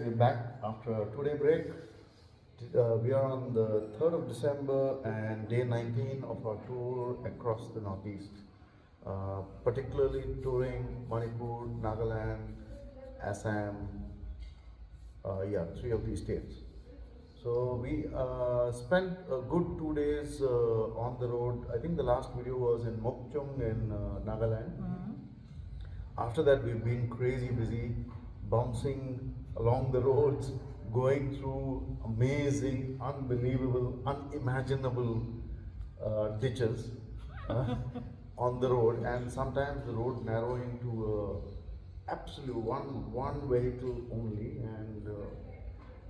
we're back after a 2 day break. We are on the 3rd of December and day 19 of our tour across the Northeast, particularly touring Manipur, Nagaland, Assam, three of these states. So we spent a good 2 days on the road. I think the last video was in Mokchung in Nagaland. After that, we've been crazy busy, bouncing along the roads, going through amazing, unbelievable, unimaginable ditches on the road, and sometimes the road narrowing to absolute one vehicle only. And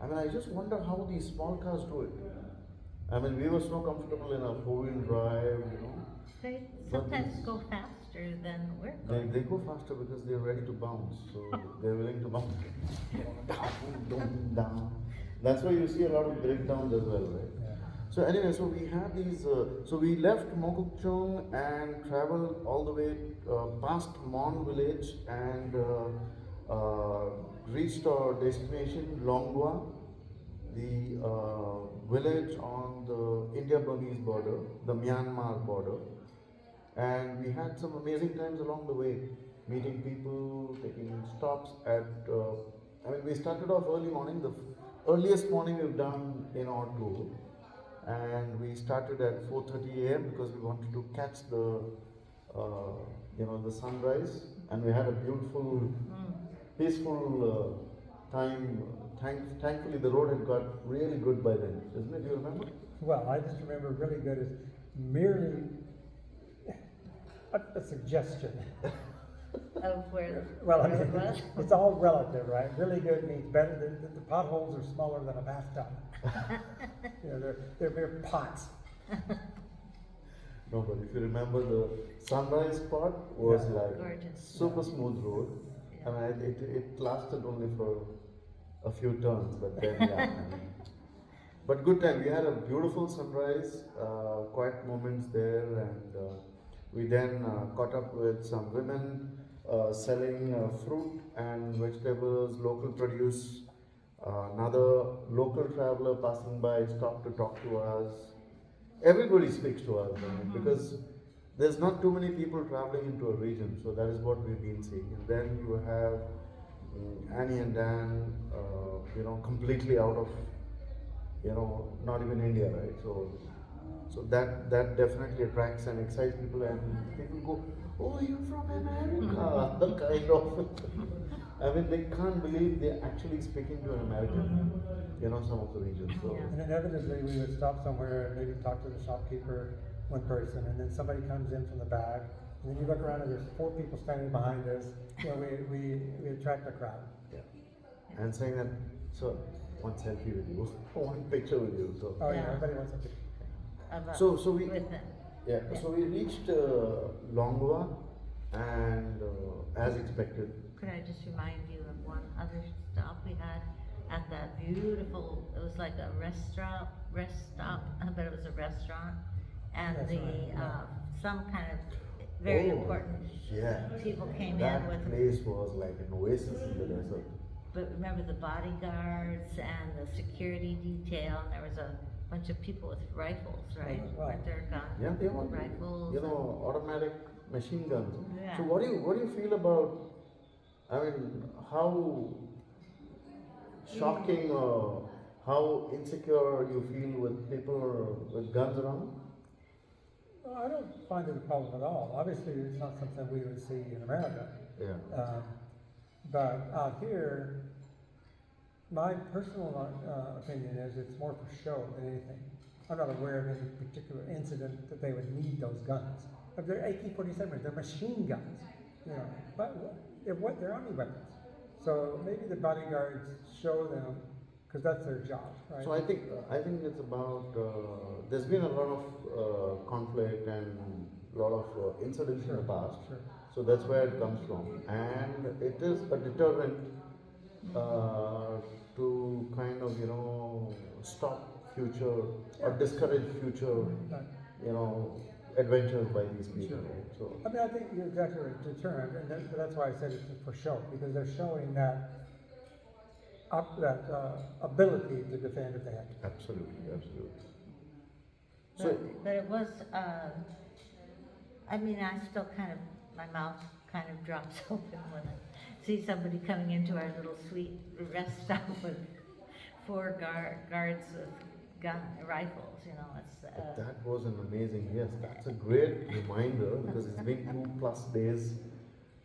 I mean, I just wonder how these small cars do it. I mean, we were so comfortable in a four-wheel drive, you know. They But sometimes these- go faster than we're They, going. they go faster because they're ready to bounce, so they're willing to bounce down, down. That's why you see a lot of breakdowns as well, right? Yeah. So anyway, so we had these. So we left Mokokchung and traveled all the way past Mon village and reached our destination Longwa, the village on the India-Burmese border, the Myanmar border. And we had some amazing times along the way, meeting people, taking stops at. I mean, we started off early morning. The earliest morning we've done in our tour, and we started at 4:30 a.m. because we wanted to catch the, the sunrise, and we had a beautiful, peaceful time. Thankfully, the road had got really good by then, isn't it? Do you remember? Well, I just remember really good is merely a suggestion. Of where, Well, I where it mean, was. it's all relative, right? Really good means better. The potholes are smaller than a bathtub. They're mere pots. No, but if you remember, the sunrise part was Yeah. like Gorgeous. super smooth road. Yeah. I mean, it lasted only for a few turns, but then yeah. I mean, but good time. We had a beautiful sunrise, quiet moments there, and we then caught up with some women selling fruit and vegetables, local produce. Another local traveler passing by stopped to talk to us. Everybody speaks to us, I mean, because there's not too many people traveling into a region, so that is what we've been seeing. And then you have Annie and Dan, completely out of, not even India, right? So that definitely attracts and excites people, and people go, "Oh, you're from America," kind of. I mean, they can't believe they're actually speaking to an American, some of the regions. So. Yeah. And inevitably, we would stop somewhere and maybe talk to the shopkeeper, one person, and then somebody comes in from the back, and then you look around and there's 4 people standing behind us. We attract a crowd. Yeah. And saying that, so one selfie with you, one picture with you. So Oh yeah, Yeah. everybody wants a picture. Of us So we- with them. yeah. Yeah. So we reached Longwa, and as expected. Could I just remind you of one other stop we had at that beautiful, it was like a rest stop, but it was a restaurant. And That's the, right, yeah. some kind of very Oh, important Yeah. people came That in with, place was like an oasis in the desert. but remember the bodyguards and the security detail, and there was a bunch of people with rifles, right? Wow. Weren't there guns? Yeah, they were Rifles. automatic machine guns. Yeah. So what do you feel about? I mean, how shocking or how insecure you feel with people with guns around? Well, I don't find it a problem at all. Obviously, it's not something we would see in America. Yeah. But out here, my personal opinion is it's more for show than anything. I'm not aware of any particular incident that they would need those guns. If they're AK-47s, they're machine guns, but they're army weapons. So maybe the bodyguards show them, because that's their job, right? So I think it's about there's been a lot of conflict and a lot of incidents in the past. Sure. So that's where it comes from, and it is a deterrent to kind of stop future or discourage future Right. adventures by these people. Sure. Right? So I mean, I think you're exactly right, deterrent, and that's why I said it's for show, because they're showing that ability to defend if they had to. Absolutely, absolutely. But, So, but it was, I mean, I still kind of, my mouth kind of drops open when I see somebody coming into our little sweet rest stop with four guards with rifles, you know, it's, that was an amazing, yes, that's a great reminder because it's been 2+ days.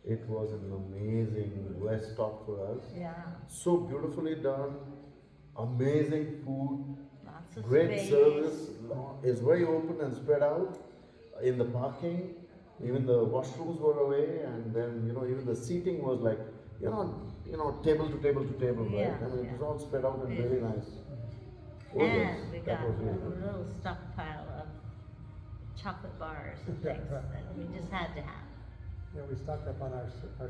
It was an amazing rest stop for us. yeah, So beautifully done, amazing food, lots of great space. service. It's very open and spread out in the parking. Even the washrooms were away, and then even the seating was like table to table to table, right? Yeah, I mean, it was yeah. all spread out and Yeah. really nice. Oh, And yes, we that got was really a good. little stockpile of chocolate bars and Yeah, things right. that we just had to have. We stocked up on our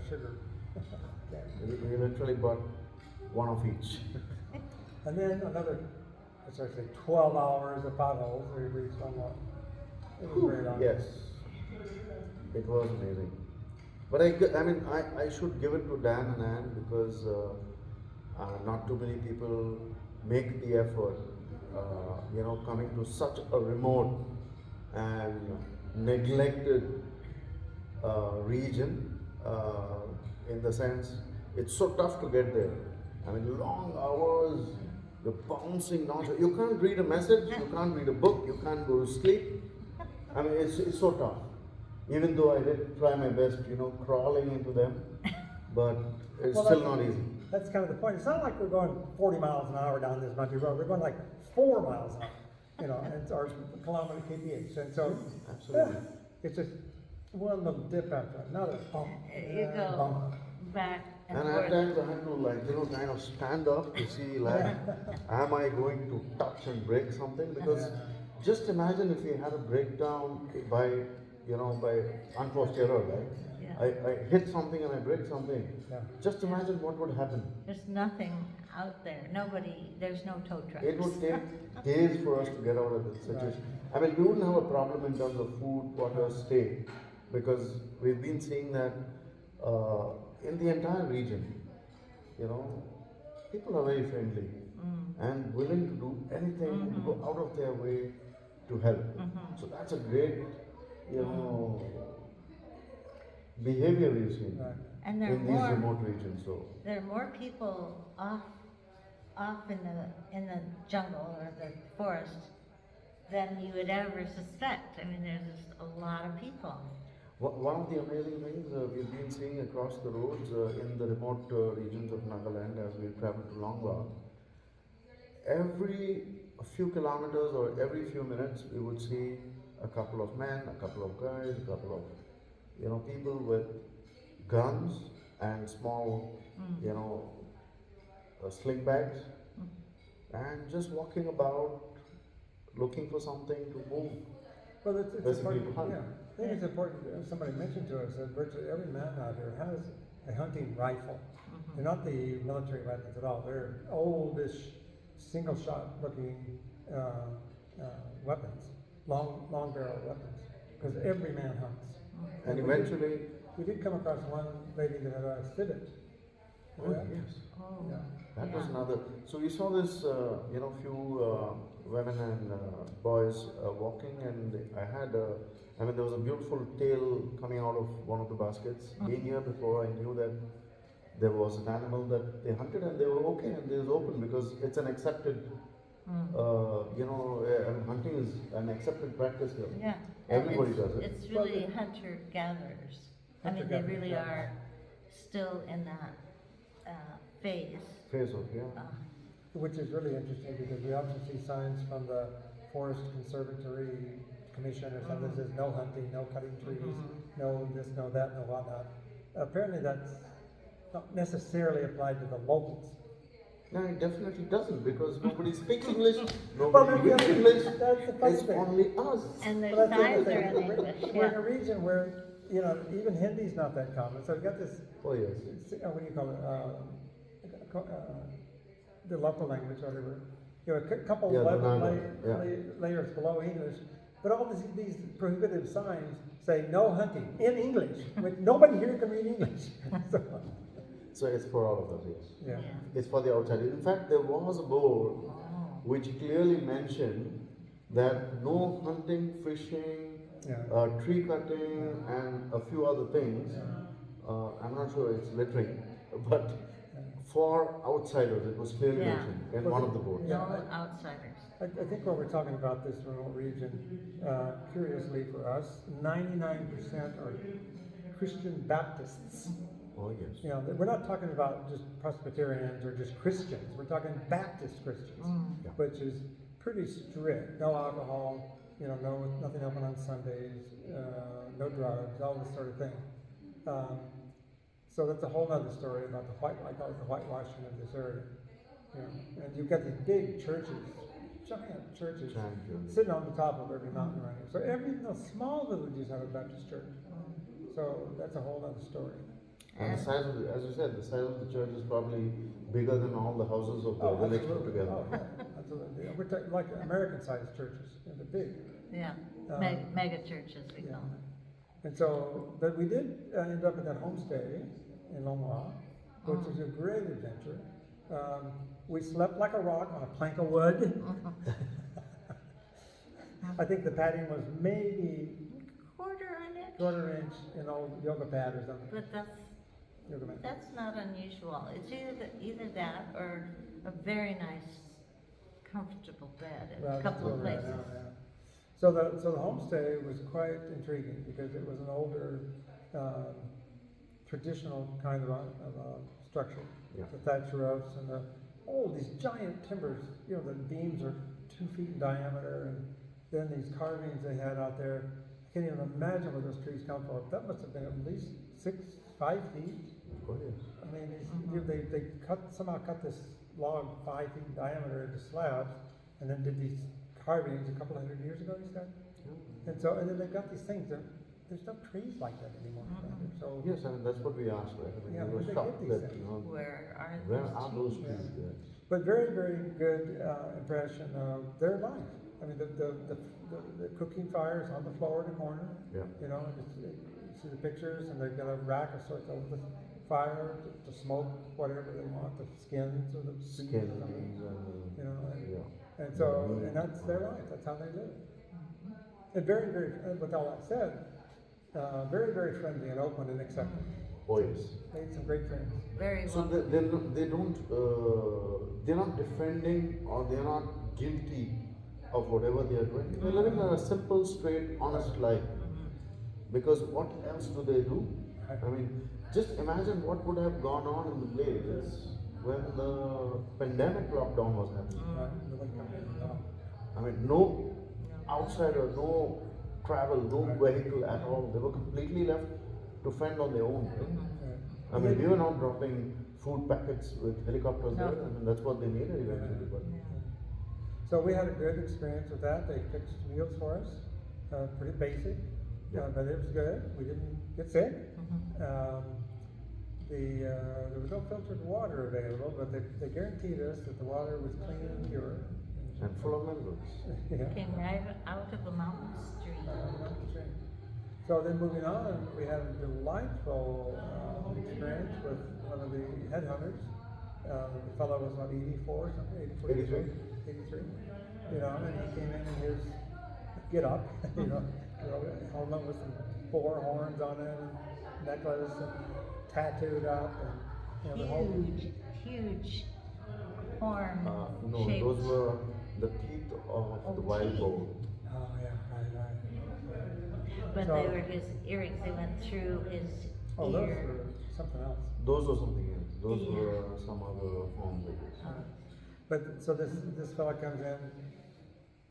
sugar. Okay. We literally bought one of each. And then another, as I say, 12 hours of potholes. We reached on what? It was very long. Yes, it was amazing. But I should give it to Dan and Ann because not too many people make the effort, coming to such a remote and neglected region, in the sense it's so tough to get there. I mean, long hours, you're bouncing down. You can't read a message, you can't read a book, you can't go to sleep. I mean, it's so tough. Even though I did try my best, crawling into them, but it's Well, still that's- not easy. That's kind of the point. It's not like we're going 40 miles an hour down this country road. We're going like 4 miles an hour, and or kilometer kph. And so, Absolutely. it's just one little dip after another. Bump, You go bump. back and And at forth. times I had to kind of stand up to see am I going to touch and break something? Because just imagine if we had a breakdown by unforced error, right? Yeah. I hit something and I break something. Yeah. Just imagine what would happen. There's nothing out there, there's no tow trucks. It would take days for us to get out of this situation. I mean, we wouldn't have a problem in terms of food, water, stay, because we've been seeing that in the entire region, people are very friendly and willing to do anything and go out of their way to help. So that's a great, behavior we've seen Right. And there are in these more, remote regions. So there are more people off in the jungle or the forest than you would ever suspect. I mean, there's just a lot of people. one of the amazing things we've been seeing across the roads in the remote regions of Nagaland as we travel to Longwa, every few kilometers or every few minutes we would see a couple of men, a couple of guys, a couple of people with guns and small sling bags and just walking about looking for something to move. Well, it's Basically, important. hunt. Yeah, I think it's important. Somebody mentioned to us that virtually every man out here has a hunting rifle. They're not the military weapons at all. They're oldish, single-shot looking weapons, long barrel weapons, because every man hunts. And eventually, We did come across one lady that had a civet. oh yes, Oh, Yeah. that was yeah. another. So we saw this, few women and boys walking, and I had, there was a beautiful tail coming out of one of the baskets. Being here before, I knew that there was an animal that they hunted, and they were okay, and it was open because it's an accepted, hunting is an accepted practice here. Yeah. and Everybody it's- does it. It's really hunter-gatherers. I mean, they Hunter-gatherers, really yeah. are still in that phase. Face off, yeah. Which is really interesting because we often see signs from the Forest Conservatory Commission or something that says no hunting, no cutting trees, no this, no that, no whatnot. Apparently that's not necessarily applied to the locals. No, it definitely doesn't because nobody speaks English, Well, nobody that's reads the- English. that's the funny It's thing. only us. And their Well, that's the signs other are in thing. English, We're in a yeah. region where, even Hindi's not that common. So we've got this, Oh yes. what do you call it? The local language, whatever. A couple Yeah, the level Naga, layers below English. But all these prohibitive signs say no hunting in English, which nobody here can read English. So, So it's for all of us, yes. Yeah. It's for the outsiders. In fact, there was a board Oh. which clearly mentioned that no hunting, fishing, Yeah. tree cutting, and a few other things. I'm not sure it's littering, but for outsiders, it was clearly Yeah. mentioned in Was one it- of the boards. Yeah. No outsiders. I think when we're talking about this remote region, curiously for us, 99% are Christian Baptists. Oh yes. You know, we're not talking about just Presbyterians or just Christians. We're talking Baptist Christians, Mm. Yeah. which is pretty strict. No alcohol, you know, nothing open on Sundays, no drugs, all this sort of thing. So that's a whole other story about I call it the whitewashing of this area. You know, and you've got these big churches, giant churches, Giant churches. sitting on the top of every mountain around here. So every small villages have a Baptist church. So that's a whole other story. And the size of the, as you said, the size of the church is probably bigger than all the houses of the village put absolutely. together. Oh, yeah, absolutely. We're talking like American-sized churches, and they're big. Yeah, Um, mega churches we Yeah. call them. And so, but we did end up at that homestay in Longwa, which was a great adventure. We slept like a rock on a plank of wood. I think the padding was maybe Quarter inch, quarter inch in old yoga pad or something. but Yoga mat. that's not unusual. It's either that or a very nice, comfortable bed in Well, a couple of that's places. where we're at now, yeah. So the homestay was quite intriguing because it was an older, traditional kind of a structure. Yeah. The thatch roofs and these giant timbers, you know, the beams are 2 feet in diameter, and then these carvings they had out there. I can't even imagine where those trees come from. That must have been at least 5 feet. Oh yes. I mean, they somehow cut this log 5 feet in diameter into slabs, and then did these carvings a couple hundred years ago, you said? And then they've got these things, there's no trees like that anymore. So, Yes, I mean that's what we asked, right? I mean, Yeah, we were where'd they shocked get these that, things? you know, Where are where are those trees? trees? Yes. but very, very good impression of their life. I mean, the cooking fires on the floor in the corner, Yeah. you know, you see the pictures, and they've got a rack of sorts over the fire to smoke whatever they want, the skins or the beef or Skin something, beans and you know, yeah. and so, and that's their life, that's how they live. And very, very, with all that said, very, very friendly and open and accepting. Oh yes. Made some great friends. Very So well. they don't they're not defending or they're not guilty of whatever they are doing. They're living a simple, straight, honest life. Because what else do they do? I mean, just imagine what would have gone on in the place when the pandemic lockdown was happening. Nobody comes in, no. I mean, no outsider, no travel, no vehicle at all. They were completely left to fend on their own. Right? Yeah. I mean, we were not dropping food packets with helicopters No. there. I mean, that's what they needed eventually. But So we had a good experience with that. They fixed meals for us, pretty basic, Yeah. but it was good. We didn't get sick. There was no filtered water available, but they guaranteed us that the water was clean and pure. and full of minerals. Yeah. Came right out of a mountain stream. So then moving on, we had a delightful experience with one of the headhunters. The fellow was about 84, something, 83. 83. You know, and he came in his get up, you know, helmet with some boar horns on it, and necklace, and tattooed up, and you know, the whole. Huge horn No, shaped. those were the teeth of the wild teeth. boar. Oh yeah, right. But So- they were his earrings, they went through his Oh, those ear. were something else. Those were something else. Those Yeah. were some other forms, I guess. But so this fella comes in,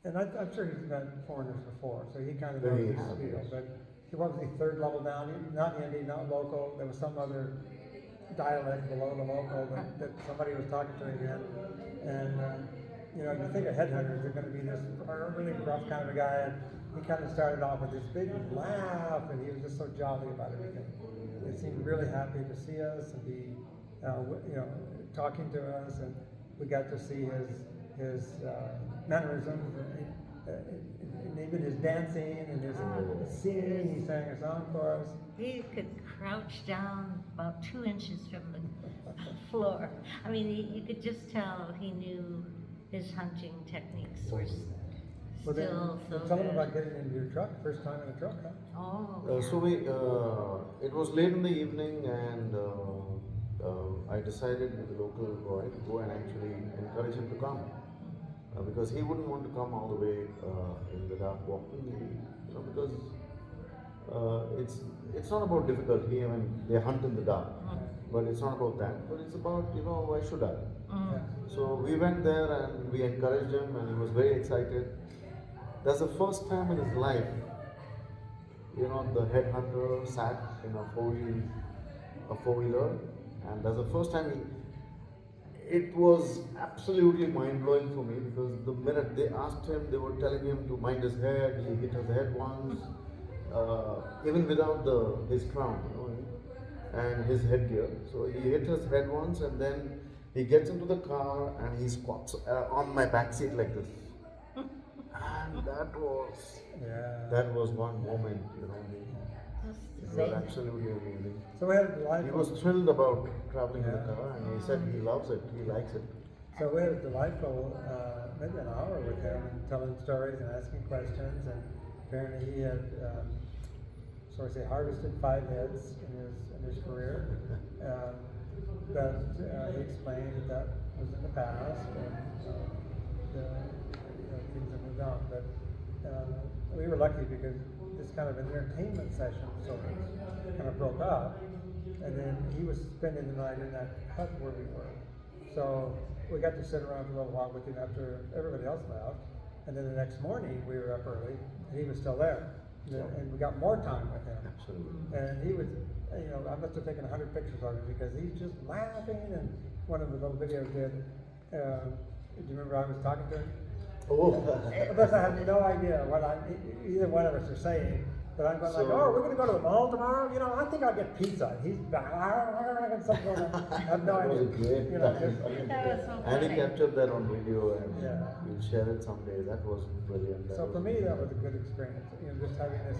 and I'm sure he's met foreigners before, so he kind of Yeah, knows he the has, spiel. yes. But he wasn't the third level down, not Hindi, not local. There was some other dialect below the local that somebody was talking to him in. And you know, you think of headhunters, they're going to be this really rough kind of a guy. And he kind of started off with this big laugh, and he was just so jolly about everything. He seemed really happy to see us and be, you know, talking to us, and we got to see his mannerisms, and even his dancing and his singing. He sang a song for us. He could crouched down about 2 inches from the floor. I mean, you could just tell he knew his hunting techniques were Well, then, still so tell them good. about getting into your truck, first time in a truck, huh? Oh, So it was late in the evening, and I decided with the local boy to go and actually encourage him to come. Because he wouldn't want to come all the way in the dark walking, because it's not about difficulty. I mean, they hunt in the dark, but it's not about that. But it's about why should I? Mm. Yeah. So we went there and we encouraged him, and he was very excited. That's the first time in his life, the headhunter sat in a four-wheeler, and that's the first time it was absolutely mind-blowing for me, because the minute they asked him, they were telling him to mind his head. He hit his head once, even without his crown, and his headgear. So he hit his head once, and then he gets into the car and he squats on my back seat like this. And that was one moment, Just it was amazing. absolutely amazing. So we had a He delightful, was thrilled about traveling in Yeah. the car, and he said he loves it, he likes it. so we had a delightful, maybe an hour with him and telling stories and asking questions, and apparently he had, harvested 5 heads in his career. But he explained that was in the past, and things have moved on. But we were lucky because this kind of an entertainment session sort of kind of broke up, and then he was spending the night in that hut where we were. So we got to sit around for a little while with him after everybody else left, and then the next morning we were up early and he was still there, and we got more time with him. Absolutely. And he was, I must have taken 100 pictures of him because he's just laughing. And one of the little videos did. Do you remember I was talking to him? Oh, Because I have no idea what either one of us are saying. But I'm going like, So- oh, we're going to go to the mall tomorrow. I think I'll get pizza. He's something going on. I have no that was a idea. great time. That was so And he funny. captured that on video, and Yeah. we'll share it someday. That was brilliant. So for me, that was a good experience. Just having this.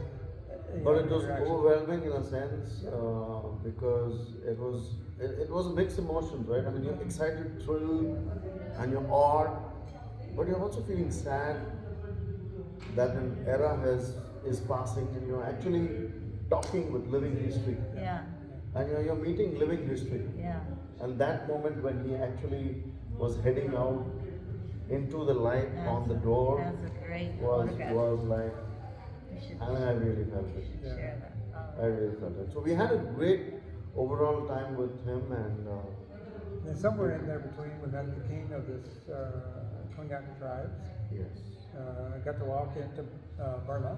But it was interaction. overwhelming in a sense, because it was a mixed emotions, right? I mean, you're excited, thrilled, and you're awed, but you're also feeling sad that an era is passing, and you're actually talking with living history, Yeah, and you're meeting living history. yeah. And that moment when he actually was heading out into the light on the door That's a great was photograph. like, We should and I really felt it. share that. I really felt it. So we had a great overall time with him, and And somewhere in there between, we met the king of this Kongak tribes. yes, Got to walk into Burma.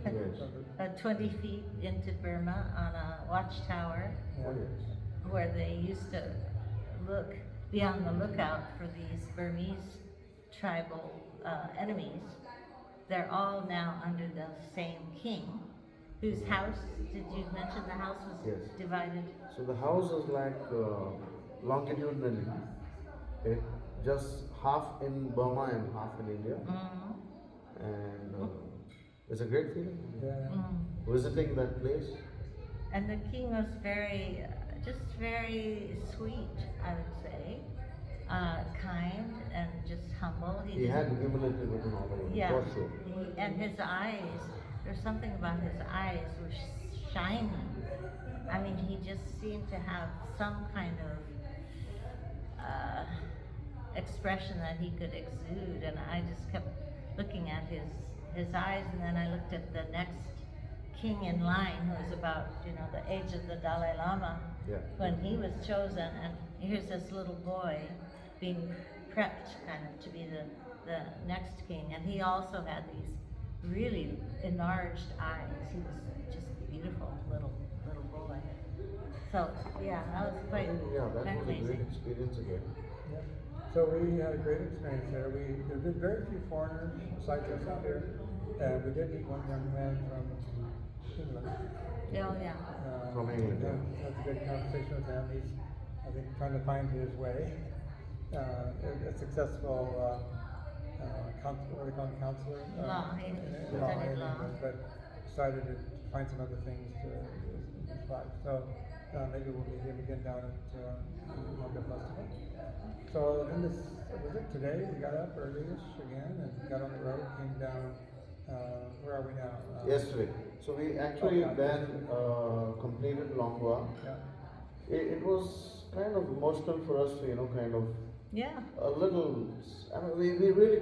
Yes. 20 feet into Burma on a watchtower oh yes, where they used to be on the lookout for these Burmese tribal enemies. They're all now under the same king, whose house, did you mention the house was Yes. divided? So the house is like longitudinally, it just half in Burma and half in India, Mm, and it's a great feeling. Yeah. mm. Visiting that place. And the king was just very sweet, I would say, kind and just humble. He had humility written all over him, yeah, for sure. and his eyes, there's something about his eyes were shining. I mean, he just seemed to have some kind of expression that he could exude, and I just kept looking at his eyes, and then I looked at the next king in line, who was about, the age of the Dalai Lama, Yeah. when he was chosen, and here's this little boy being prepped kind of to be the next king, and he also had these really enlarged eyes. He was just a beautiful little boy. So yeah, that was quite Yeah, that was a great amazing. experience again. Yeah. So we had a great experience there. There've been very few foreigners besides us out here. We did meet one young man from England. Oh yeah. From England, yeah. Had a good conversation with him. He's, I think, trying to find his way. A successful, what do they call it, counselor? Law, he in studied in law. England, but decided to find some other things to life. So maybe we'll meet him again down at the Wonder Festival. So then this was it today. We got up early-ish again and got on the road, came down. Where are we now? Yesterday. So we actually Okay. then completed Longwa. Yeah. It was kind of emotional for us to, kind of Yeah, a little. I mean, we really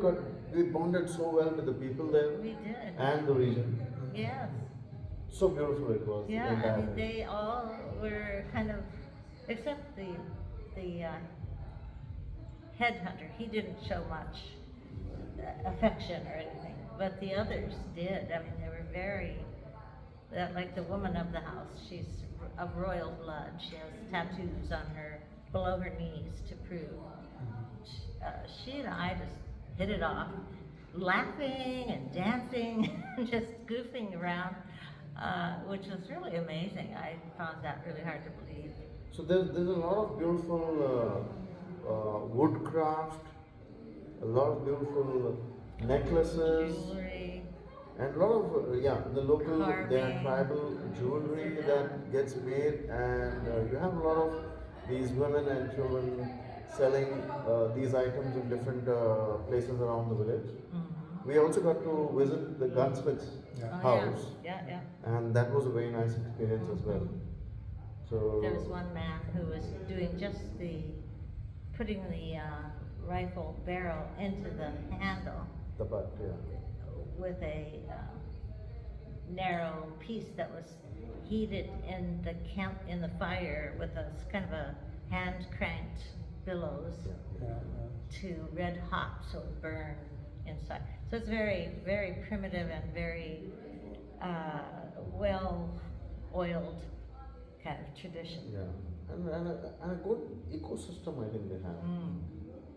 we bonded so well with the people there we did. and the region. Yes. So beautiful it was. the Yeah, I entire mean, thing. they all were kind of, except the headhunter. He didn't show much affection or anything, but the others did. I mean, they were very, like the woman of the house. She's of royal blood. She has tattoos on her below her knees to prove. She and I just hit it off, laughing and dancing, and just goofing around, which was really amazing. I found that really hard to believe. So there's a lot of beautiful woodcraft, a lot of beautiful necklaces, Jewelry. and a lot of the local their Carving. tribal jewelry that gets made, and you have a lot of these women and children selling these items in different places around the village. Mhm. We also got to visit the gunsmith's Yeah. Oh, house, yeah, yeah. and that was a very nice experience as well. So There was one man who was doing just putting the rifle barrel into the handle the butt, yeah. with a narrow piece that was heated in the fire with a kind of a hand cranked bellows Yeah. to red hot, so it burned inside. So it's very, very primitive and very well oiled kind of tradition. Yeah, and a good ecosystem I think they have. Mm.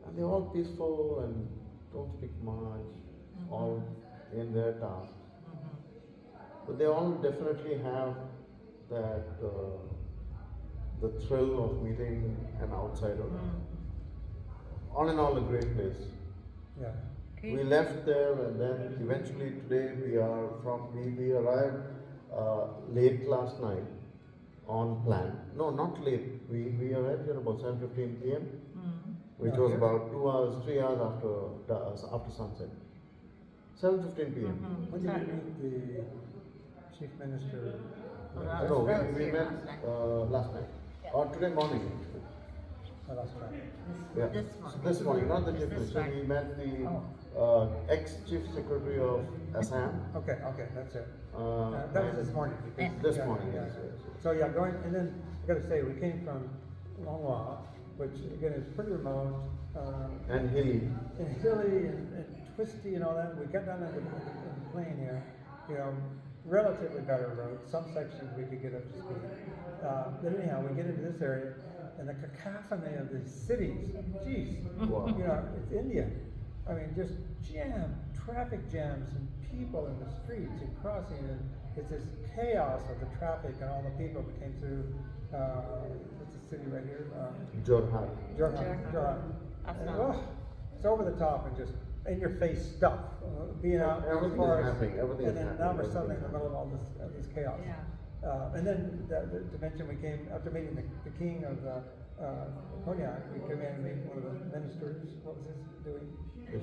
And they're all peaceful and don't speak much, all in their task. Mhm. But they all definitely have that the thrill of meeting an outsider. Mm. All in all, a great place. Yeah. Great. We left there and then eventually today we arrived late last night on plan. No, not late. We arrived here about 7:15 p.m. Mm. which Yeah. was about 3 hours after sunset. 7:15 p.m. Mhm. When did you meet the chief minister? Well, that No, was we here met last night. last night. Yeah. Or today morning actually. Last time. Yeah. This So morning. this morning, not the chief This minister. morning. We met the Oh. ex-chief secretary of Assam. Okay, that's it. Uh, That was and this morning. because- This yeah, morning, yeah. yes, yes, yes. So yeah, and then I gotta say, we came from Longwa, which again is pretty remote, And hilly. and hilly and twisty and all that. We got down on the plane here, relatively better roads. Some sections we could get up to speed. But anyhow, we get into this area, and the cacophony of these cities, geez, Wow. it's India. I mean, just traffic jams and people in the streets and crossing, and it's this chaos of the traffic and all the people that came through, what's the city right here? Jorhat. Jorhat. Jorhat. And, Assam. it's over the top and just in your face stuff, being out in the Everything is forest. happening, everything And is then now happening, we're suddenly in the everything middle is of all this chaos. Yeah. And then to mention, we came after meeting the king of Cognac. We came in and meet one of the ministers. What was his doing?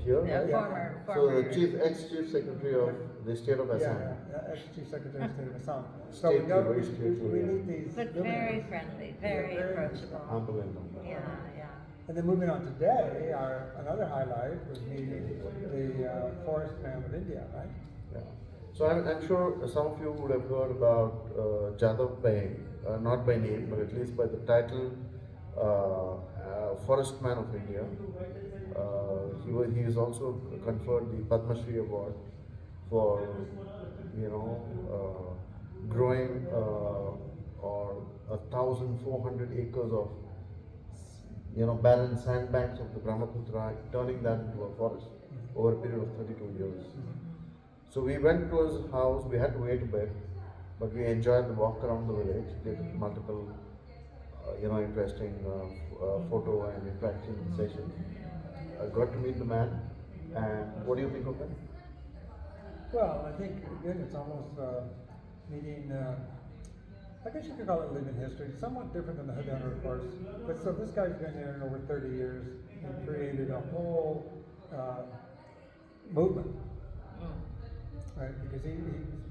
Here, Yeah, right? former. So the ex-chief secretary of the state of Assam. Ex-chief secretary of state of Assam. So Stately, we go, very we stately, meet these. But luminaries. very friendly, very Yeah, very approachable. Unbelievable. Yeah, yeah. And then moving on today, another highlight was meeting the forest man of India, right? Yeah. So I'm sure some of you would have heard about Jadav Pai, not by name, but at least by the title, Forest Man of India. He is also conferred the Padma Shri Award for, growing or 1,400 acres of, barren sandbanks of the Brahmaputra, turning that into a forest over a period of 32 years. So we went to his house. We had to wait a bit, but we enjoyed the walk around the village. Did multiple, interesting photo and interaction sessions. I got to meet the man. And what do you think of him? Well, I think again it's almost meeting I guess you could call it living history, somewhat different than the hood hunter, of course. But so this guy's been there over 30 years and created a whole movement, right? Because he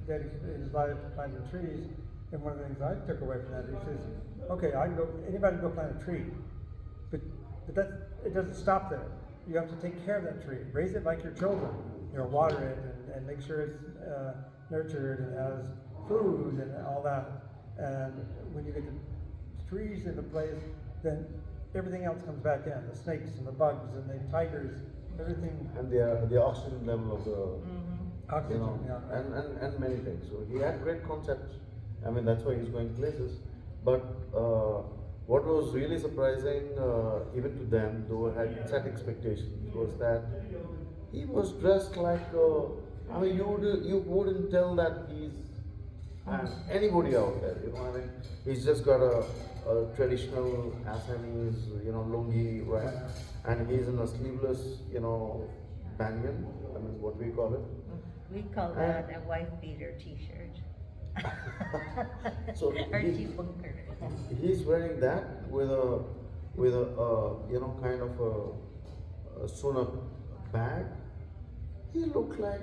dedicated his life to planting trees. And one of the things I took away from that, he says, okay, anybody can go plant a tree, but it doesn't stop there. You have to take care of that tree, raise it like your children, water it and make sure it's nurtured and has food and all that. And when you get the trees into place, then everything else comes back in, the snakes and the bugs and the tigers, everything. And the oxygen level of the, Oxygen, yeah. and many things. So he had great concepts. I mean, that's why he's going places. But what was really surprising, even to them, though I had set expectations, was that he was dressed like, I mean, you wouldn't tell that he's anybody out there, I mean, he's just got a traditional Assamese, lungi, right? And he's in a sleeveless, banyan, I mean, what we call it. We call that a wife beater t-shirt. So Or T-bunker. he's wearing that with a kind of a sewn up bag. He looked like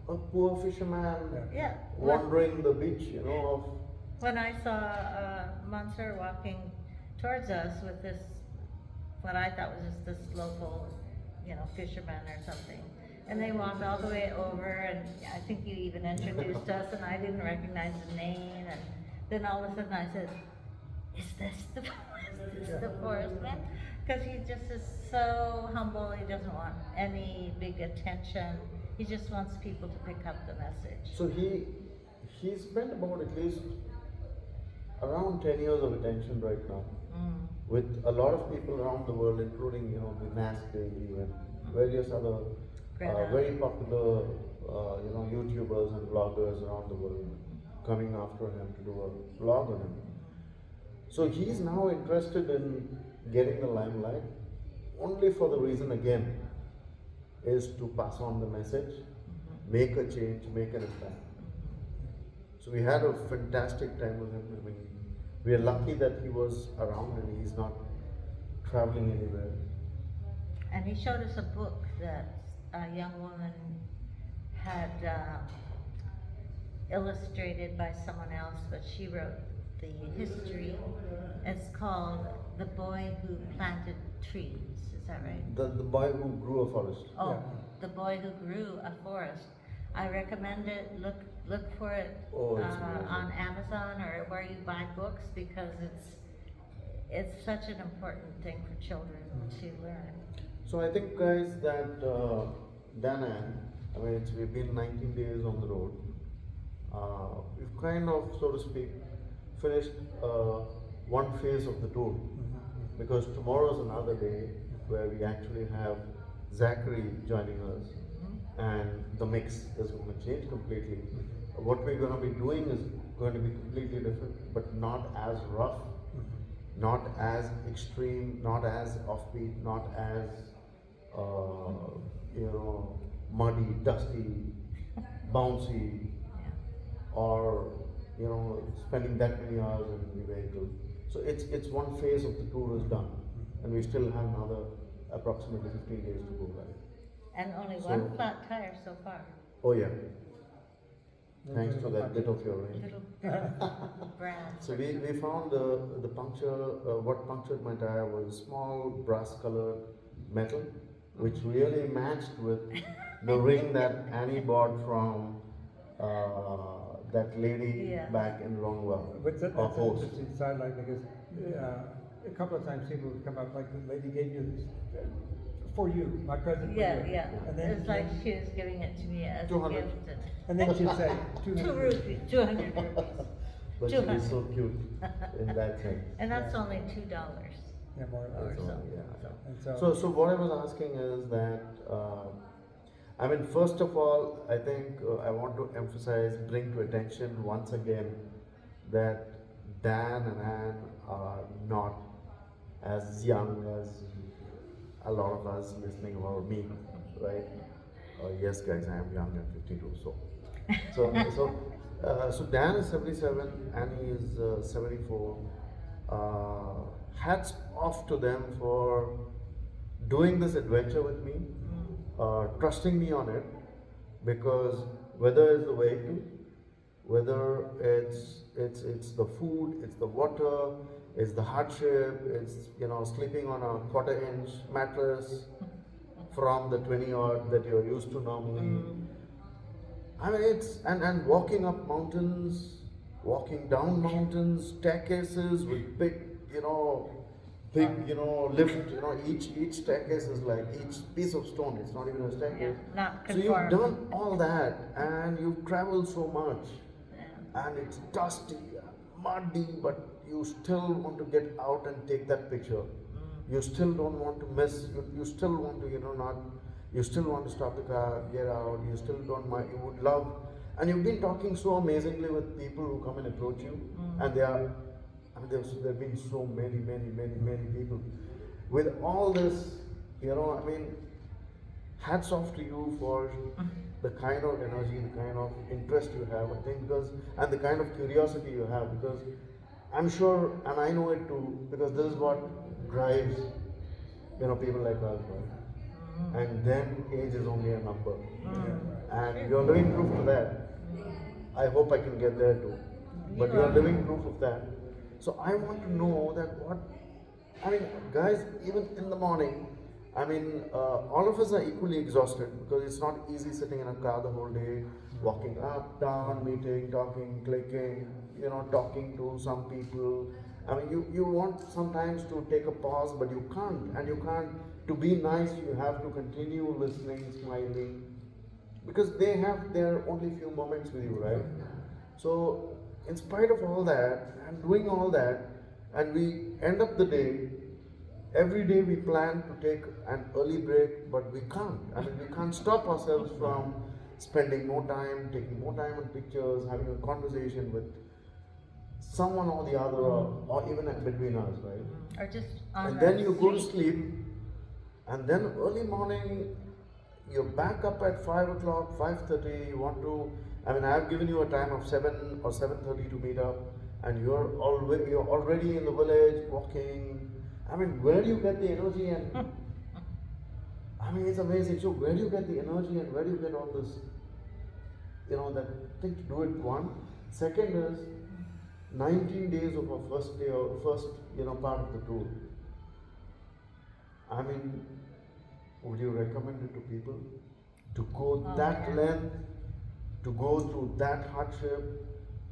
a poor fisherman Yeah. wandering the beach, of When I saw Monsieur walking towards us with this, what I thought was just this local, fisherman or something. And they walked all the way over, and I think you even introduced us, and I didn't recognize the name. And then all of a sudden I said, "Is this the forest man?" Because he just is so humble. He doesn't want any big attention. He just wants people to pick up the message. So he spent about at least around 10 years of attention right now with a lot of people around the world, including the Nas Daily and various other very popular YouTubers and vloggers around the world coming after him to do a vlog on him. So he's now interested in getting the limelight only for the reason again is to pass on the message, make a change, make an impact. So we had a fantastic time with him. I mean, we are lucky that he was around and he's not traveling anywhere. And he showed us a book that a young woman had illustrated by someone else, but she wrote the history. It's called The Boy Who Planted Trees. Is that right? The boy who grew a forest. Oh, Yeah. The Boy Who Grew a Forest. I recommend it. Look for it Oh, it's amazing. on Amazon or where you buy books, because it's such an important thing for children to learn. So I think, guys, that Dan Ann, I mean, we've been 19 days on the road. We've kind of, so to speak, finished one phase of the tour, because tomorrow is another day where we actually have Zachary joining us, and the mix is going to change completely. What we're going to be doing is going to be completely different, but not as rough, not as extreme, not as offbeat, not as muddy, dusty, bouncy, or spending that many hours in the vehicle. So it's one phase of the tour is done, and we still have another approximately 15 days to go. Right? And only So- one flat tire so far. Oh yeah. Thanks to that bit of your rain. Little bit of brown. So we found the puncture, what punctured my tire was small brass colored metal, which really matched with the ring that Annie bought from that lady Yeah. back in Longwell. But that's a an host. interesting sideline, because a couple of times people would come up, like the lady gave you this, for you, my present for Yeah, you. yeah. And then, It's like she was giving it to me as a 200. gift. and then she'd say, 200 rupees. 200 rupees. But she was so cute in that sense. And that's Yeah. only $2. Yeah, more or That's less. all, yeah. And So what I was asking is that, I mean, first of all, I think I want to emphasize, bring to attention once again that Dan and Anne are not as young as a lot of us listening about me, right? Yes, guys, I am young at 52, so So Dan is 77, Annie is 74. Hats off to them for doing this adventure with me, trusting me on it, because whether it's the vehicle, whether it's the food, it's the water, it's the hardship, it's sleeping on a quarter-inch mattress from the 20 odd that you're used to normally. I mean, it's and walking up mountains, walking down mountains, staircases with big, lift. Each staircase is like each piece of stone. It's not even a Yeah, staircase. not So you've conform. done all that, and you've traveled so much, Yeah. and it's dusty, muddy, but you still want to get out and take that picture. You still don't want to miss. You still want to, not. You still want to stop the car, get out. You still don't mind. You would love, and you've been talking so amazingly with people who come and approach you, and they are. I mean, there've been so many people. With all this, I mean, hats off to you for the kind of energy, the kind of interest you have, I think, and the kind of curiosity you have, because I'm sure, and I know it too, because this is what drives, people like us, right? And then age is only a number, and you're living proof to that. I hope I can get there too, but you're living proof of that. So I want to know that I mean, guys, even in the morning, I mean, all of us are equally exhausted because it's not easy sitting in a car the whole day, walking up, down, meeting, talking, clicking, talking to some people. I mean, you want sometimes to take a pause, but you can't. And you can't. To be nice, you have to continue listening, smiling, because they have their only few moments with you, right? So, in spite of all that, and doing all that, and we end up the day, every day we plan to take an early break, but we can't. I mean, we can't stop ourselves from spending more time, taking more time on pictures, having a conversation with someone or the other, or even between us, right? Or just on And the then you go to street. sleep, and then early morning, you're back up at 5 o'clock, 5:30. You want to, I mean, I've given you a time of 7 or 7:30 to meet up, and you're already in the village walking. I mean, where do you get the energy? And I mean, it's amazing. So, where do you get the energy, and where do you get all this? That thing to do it. One. Second is 19 days of our first day or first, part of the tour. I mean, would you recommend it to people to go that yeah. length, to go through that hardship,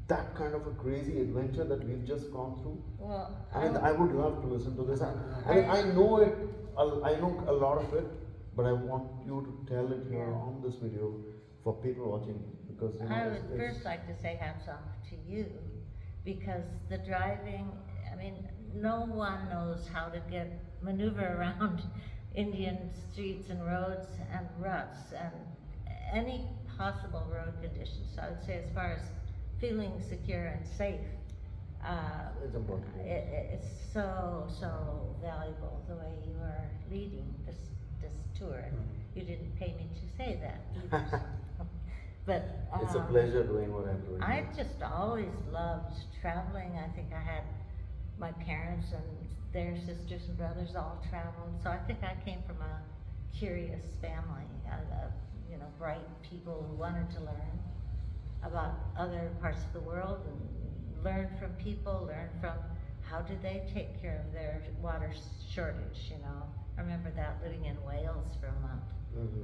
that kind of a crazy adventure that we've just gone through? Well, I mean, I would love to listen to this. I mean, I know it. I know a lot of it, but I want you to tell it here on this video for people watching, because I would first like to say hats off to you, because the driving, I mean, no one knows how to maneuver around Indian streets and roads and ruts and any possible road conditions. So I would say, as far as feeling secure and safe, it's important. it's so valuable the way you are leading this tour. You didn't pay me to say that either. But It's a pleasure doing what I'm doing. I've just always loved traveling. I think I had my parents and their sisters and brothers all traveled, so I think I came from a curious family, bright people who wanted to learn about other parts of the world and learn from people, learn from how do they take care of their water shortage, I remember that living in Wales for a month.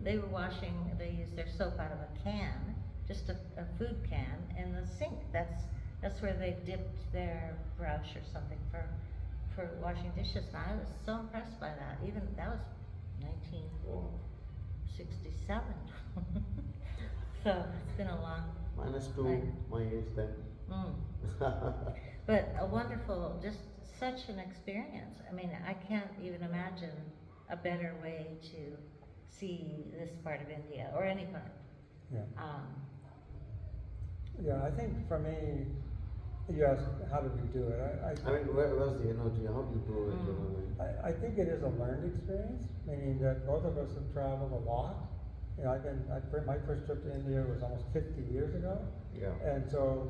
They used their soap out of a can, just a food can, in the sink. That's where they dipped their brush or something for washing dishes. And I was so impressed by that. Even that was 1967. So it's been a long. -2, my age then. But a wonderful, just such an experience. I mean, I can't even imagine a better way to see this part of India, or any part. Yeah. Yeah, I think for me, you asked how did we do it. I mean, where's the energy? How do you do it? I think it is a learned experience, meaning that both of us have traveled a lot You know, my first trip to India was almost 50 years ago. Yeah. And so,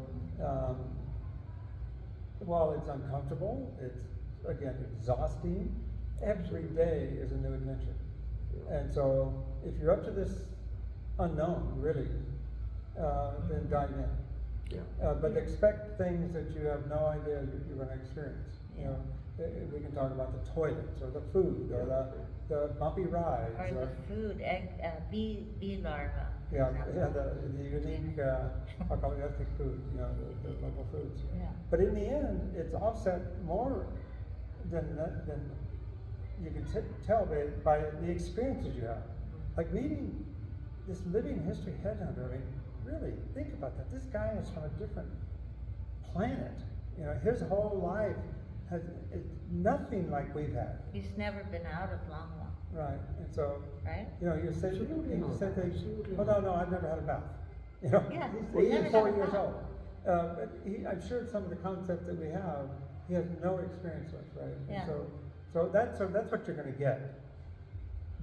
while it's uncomfortable, it's, again, exhausting, every day is a new adventure. Yeah. And so, if you're up to this unknown, really, then dive in. Yeah. But expect things that you have no idea you're going to experience. You know, we can talk about the toilets, or the food, or the bumpy rides, Or the food, bee larva. for yeah, example. the unique, I'll call it ethnic food, you know, the local foods. Yeah. But in the end, it's offset more than you can tell by the experiences you have. Like meeting this living history headhunter, I mean, really, think about that. This guy is from a different planet. You know, his whole life is nothing like we've had. He's never been out of Longwa, Right, and so, right? you know, you say, Absolutely you not. said things, Absolutely oh, no, I've never had a bath. You know, Yeah, he's never 84 had a years bath. old. But I'm sure some of the concepts that we have, he has no experience with, right? And Yeah. so that's what you're gonna get.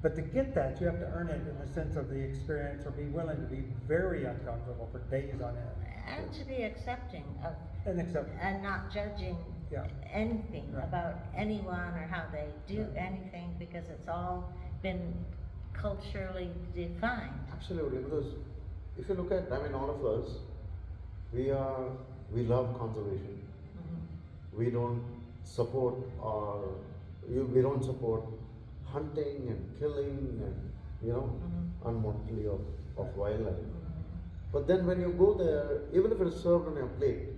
But to get that, you have to earn it in the sense of the experience, or be willing to be very uncomfortable for days on end. And to be accepting of, And accept, and not judging yeah, anything Right. about anyone or how they do Right. anything, because it's all been culturally defined. Absolutely, because if you look at, I mean, all of us, we love conservation. Mhm. We don't support we don't support hunting and killing and, you know, Mhm. unwantedly of wildlife. Mhm. But then when you go there, even if it's served on your plate,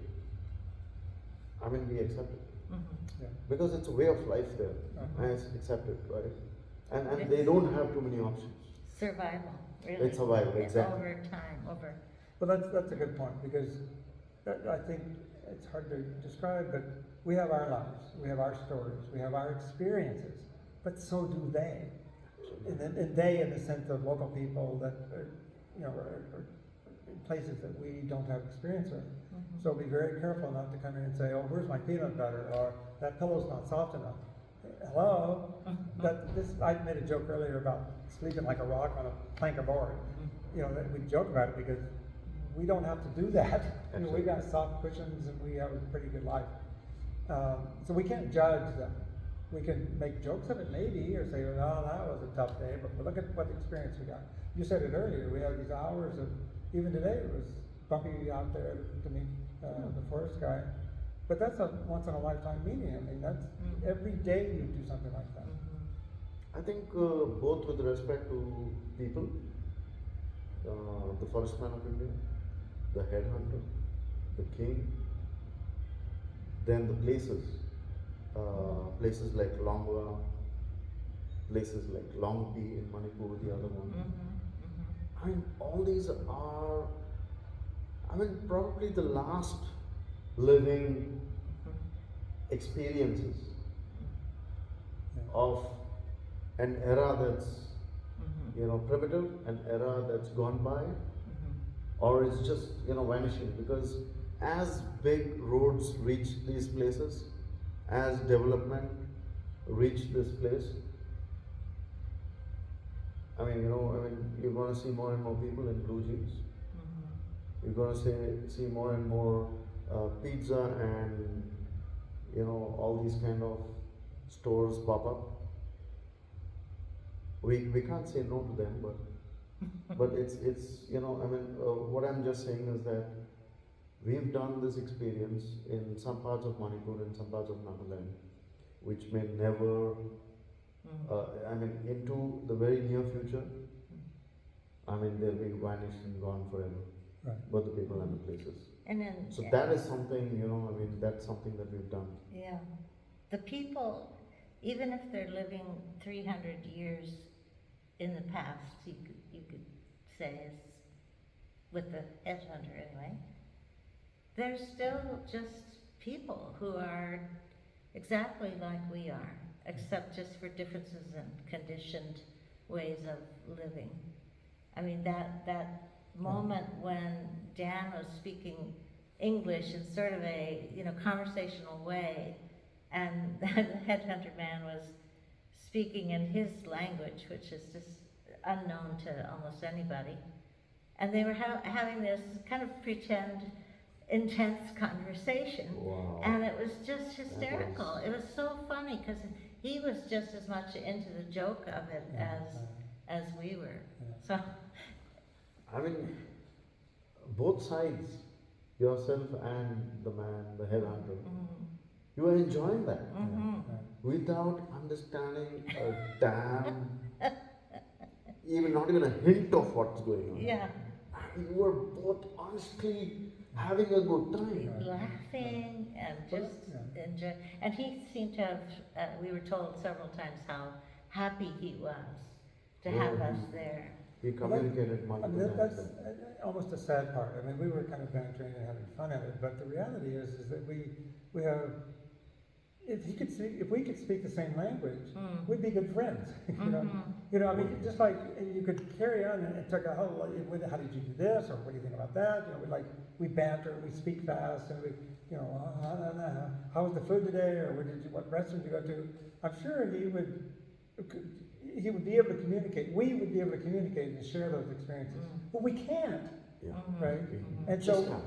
I mean, we accept it. Mhm. yeah. Because it's a way of life there, Uh-huh. and it's accepted, right? And It's- they don't have too many options. Survival, really. It's survival, It's exactly. over time, over. Well, that's a good point, because I think it's hard to describe, but we have our lives, we have our stories, we have our experiences, but so do they. And they, in the sense of local people that are, you know, are in places that we don't have experience with. Mhm. So be very careful not to come in and say, oh, where's my peanut butter, or that pillow's not soft enough. Hello? I made a joke earlier about sleeping like a rock on a plank of board. You know, that we joke about it because we don't have to do that. You know, we got soft cushions and we have a pretty good life. So we can't judge them. We can make jokes of it maybe, or say, oh, that was a tough day, but look at what experience we got. You said it earlier, we have these hours of, even today it was bumpy out there to meet the forest guy. But that's a once in a lifetime meeting. I mean, that's every day you do something like that. Mhm. I think both with respect to people, the forest man of India, the headhunter, the king, then the places like Longwa, places like Longpi in Manipur, the other one. Mhm. Mhm. I mean, all these are, I mean, probably the last living experiences Yeah. of an era that's, Mhm. you know, primitive, an era that's gone by, Mhm. or it's just, you know, vanishing. Because as big roads reach these places, as development reach this place, I mean, you know, I mean, you're going to see more and more people in blue jeans. Mhm. You're going to see more and more pizza and, you know, all these kind of stores pop up. We can't say no to them, but it's you know, I mean, what I'm just saying is that we've done this experience in some parts of Manipur and some parts of Nagaland, which may never, I mean, into the very near future, I mean, they'll be vanished and gone forever, Right. both the people and the places. And then. So that is something, you know, I mean, that's something that we've done. Yeah, the people, even if they're living 300 years in the past, you could say, is with the headhunter anyway, they're still just people who are exactly like we are, except just for differences in conditioned ways of living. I mean, that moment when Dan was speaking English in sort of a, you know, conversational way, and the headhunter man was speaking in his language, which is just unknown to almost anybody. And they were having this kind of pretend intense conversation. Wow. And it was just That hysterical. was- It was so funny because he was just as much into the joke of it as we were. So, I mean, both sides, yourself and the man, the headhunter, you were enjoying that without understanding a damn, even not even a hint of what's going on. yeah, You were both honestly having a good time. laughing and just enjoy. And he seemed to have, we were told several times how happy he was to have us there. He communicated I multiple mean, times. that's almost a sad part. I mean, we were kind of bantering and having fun at it, but the reality is that we have, if we could speak the same language, we'd be good friends. You know, I mean, just like you could carry on and talk, how did you do this, or what do you think about that? You know, we banter, we speak fast, and how was the food today, or what restaurant did you go to? I'm sure he would be able to communicate. We would be able to communicate and share those experiences, but we can't, Yeah. right? And Just so, now.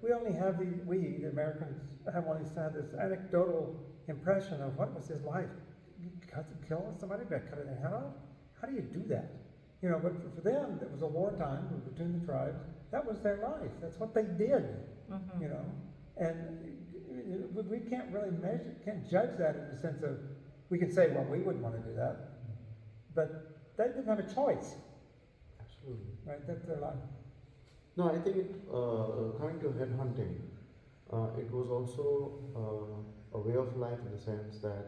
we only have the Americans have only had this anecdotal impression of what was his life. Kill somebody, cut their head off? How do you do that? You know, but for them, it was a wartime between the tribes. That was their life. That's what they did. You know, and we can't really can't judge that in the sense of, we can say, well, we wouldn't want to do that, but they didn't have a choice, Absolutely. right? That's their life. No, I think coming to headhunting, it was also a way of life in the sense that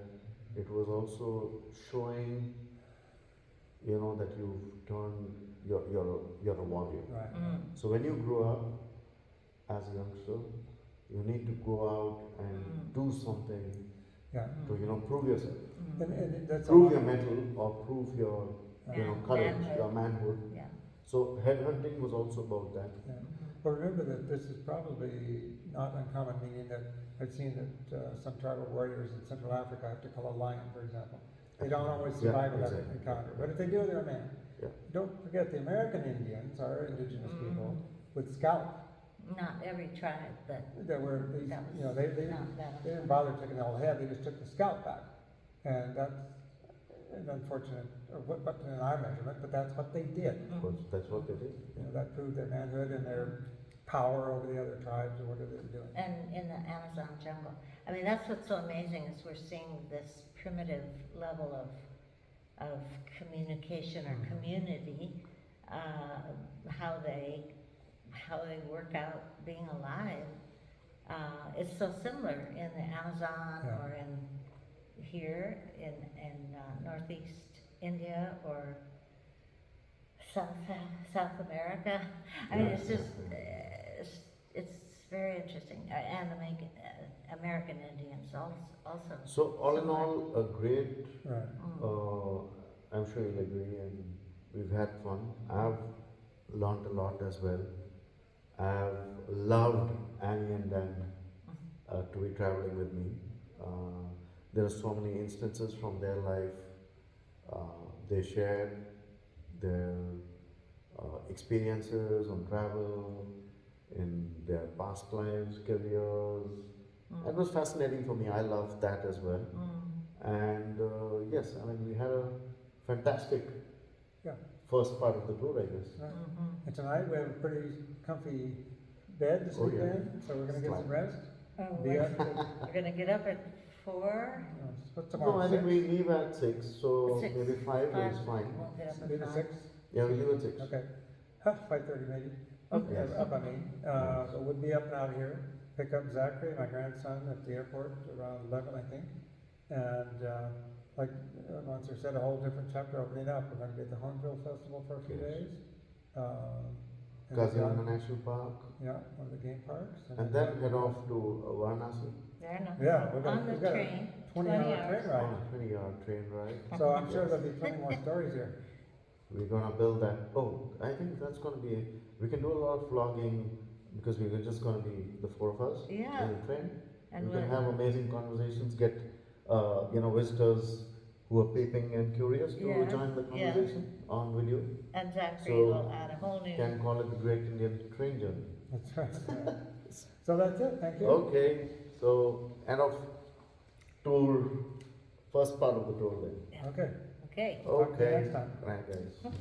it was also showing, you know, that you've turned, you're a warrior. Right. So when you grow up as a youngster, you need to go out and do something Yeah. to, you know, prove yourself. And that's Prove a your lot. mettle or prove your, you know, Yeah, courage, manhood. your manhood. Yeah. So headhunting was also about that. Yeah. But remember that this is probably not uncommon, meaning that I've seen that some tribal warriors in Central Africa have to kill a lion, for example. They don't always Yeah, survive that exactly. encounter, but if they do, they're a man. Yeah. Don't forget the American Indians, our indigenous people, would scalp. Not every tribe, but There were these, that was you know, they not that. they didn't bother taking the whole head, they just took the scalp back. And that's an unfortunate, but in our measurement, but that's what they did. Because that's what they did. You know, that proved their manhood and their power over the other tribes or whatever they were doing. And in the Amazon jungle. I mean, that's what's so amazing is we're seeing this primitive level of communication or community, how they work out being alive. It's so similar in the Amazon Yeah. or in here in Northeast India or South America. I mean, it's just it's very interesting. And the American Indians also. So all in all, a great, Right. I'm sure you'll agree, and we've had fun. I've learned a lot as well. I've loved Annie and Dan to be traveling with me. There are so many instances from their life. They shared their experiences on travel, in their past lives, careers. It was fascinating for me. I loved that as well. And yes, I mean, we had a fantastic Yeah. first part of the tour, I guess. Right. And tonight we have a pretty comfy bed to Oh, sleep yeah. in, so we're gonna get some Slide. rest. Oh, Be we're, up to, we're gonna get up at 4. what's No, tomorrow, I think 6? we leave at 6, so 6. maybe 5 is fine. We'll get up at Maybe 5. 6? Yeah, we leave at 6. Okay. 5:30 maybe. Okay, Yes. up, I mean. So we'll be up and out of here. Pick up Zachary, my grandson, at the airport around 11, I think. And like Monsieur said, a whole different chapter opening up. We're gonna be at the Hornbill Festival for a few Yes. days. And Kaziranga National Park, yeah, one of the game parks. and then head off to Varanasi. There, no. Yeah, we're gonna, On the we've got a train, 20-hour 20 train hours. ride. On a 20-hour train ride. So I'm sure there'll be plenty more stories here. We're gonna build that. Oh, I think that's gonna be. We can do a lot of vlogging because we're just gonna be the 4 of us Yeah. in the train. And We can we'll- have amazing conversations. Get visitors who are peeping and curious to Yeah, join the yeah. conversation on video. And Zachary So, will add a whole new. Can call it the Great Indian Train Journey. That's right. So that's it, thank you. Okay, so end of tour, first part of the tour then. Yeah. Okay. Okay. Talk to you Okay, next time. right guys.